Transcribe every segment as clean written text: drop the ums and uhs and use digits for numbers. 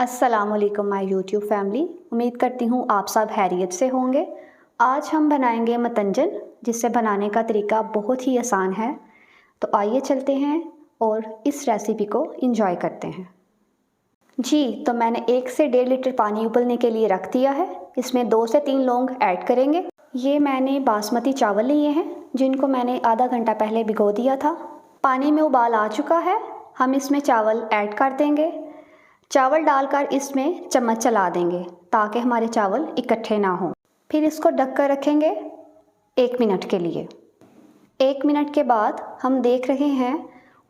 अस्सलामुअलैकुम my YouTube family. उम्मीद करती हूँ आप सब खैरियत से होंगे। आज हम बनाएंगे मतंजन, जिसे बनाने का तरीका बहुत ही आसान है। तो आइए चलते हैं और इस रेसिपी को एंजॉय करते हैं। जी, तो मैंने 1 से 1.5 लीटर पानी उबलने के लिए रख दिया है। इसमें 2 से 3 लौंग ऐड करेंगे। ये मैंने बासमती चावल लिए हैं, जिनको मैंने आधा घंटा पहले भिगो दिया था। पानी में उबाल आ चुका है, हम इसमें चावल ऐड कर देंगे। चावल डालकर इसमें चम्मच चला देंगे ताकि हमारे चावल इकट्ठे ना हों। फिर इसको ढक कर रखेंगे 1 मिनट के लिए। 1 मिनट के बाद हम देख रहे हैं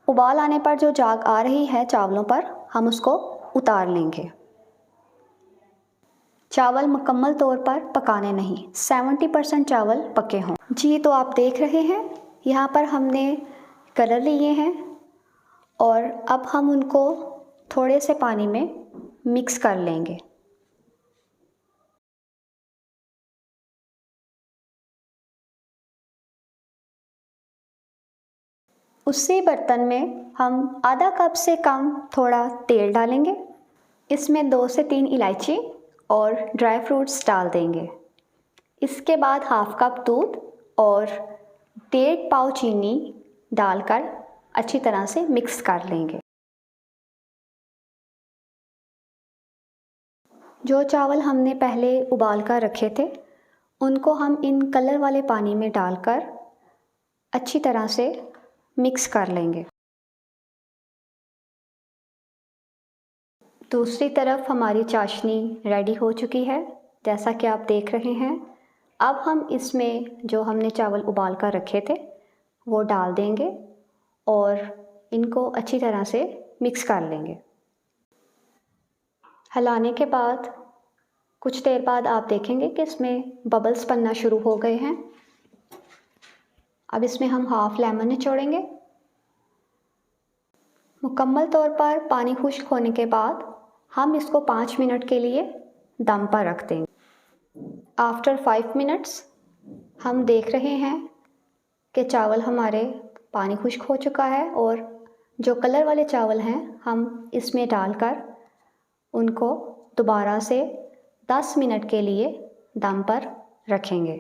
उबाल आने पर जो झाग आ रही है चावलों पर, हम उसको उतार लेंगे। चावल मुकम्मल तौर पर पकाने नहीं, 70% चावल पके हों। जी, तो आप देख रहे हैं यहाँ पर हमने कलर लिए हैं और अब हम उनको थोड़े से पानी में मिक्स कर लेंगे। उसी बर्तन में हम आधा कप से कम थोड़ा तेल डालेंगे। इसमें 2 से 3 इलायची और ड्राई फ्रूट्स डाल देंगे। इसके बाद हाफ कप दूध और 1.5 पाव चीनी डालकर अच्छी तरह से मिक्स कर लेंगे। जो चावल हमने पहले उबाल कर रखे थे, उनको हम इन कलर वाले पानी में डालकर अच्छी तरह से मिक्स कर लेंगे। दूसरी तरफ हमारी चाशनी रेडी हो चुकी है, जैसा कि आप देख रहे हैं। अब हम इसमें जो हमने चावल उबाल कर रखे थे वो डाल देंगे और इनको अच्छी तरह से मिक्स कर लेंगे। हिलाने के बाद कुछ देर बाद आप देखेंगे कि इसमें बबल्स बनना शुरू हो गए हैं। अब इसमें हम हाफ लेमन निचोड़ेंगे। मुकम्मल तौर पर पानी खुश्क होने के बाद हम इसको 5 मिनट के लिए दम पर रख देंगे। आफ्टर 5 मिनट्स हम देख रहे हैं कि चावल हमारे पानी खुश्क हो चुका है और जो कलर वाले चावल हैं हम इसमें डालकर उनको दोबारा से 10 मिनट के लिए दम पर रखेंगे।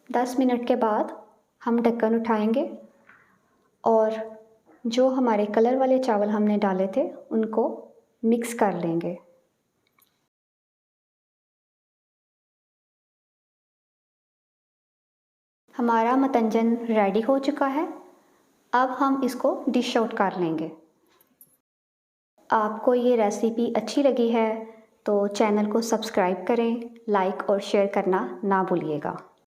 दस मिनट के बाद हम ढक्कन उठाएंगे और जो हमारे कलर वाले चावल हमने डाले थे उनको मिक्स कर लेंगे। हमारा मतंजन रेडी हो चुका है। अब हम इसको डिश आउट कर लेंगे। आपको ये रेसिपी अच्छी लगी है तो चैनल को सब्सक्राइब करें, लाइक और शेयर करना ना भूलिएगा।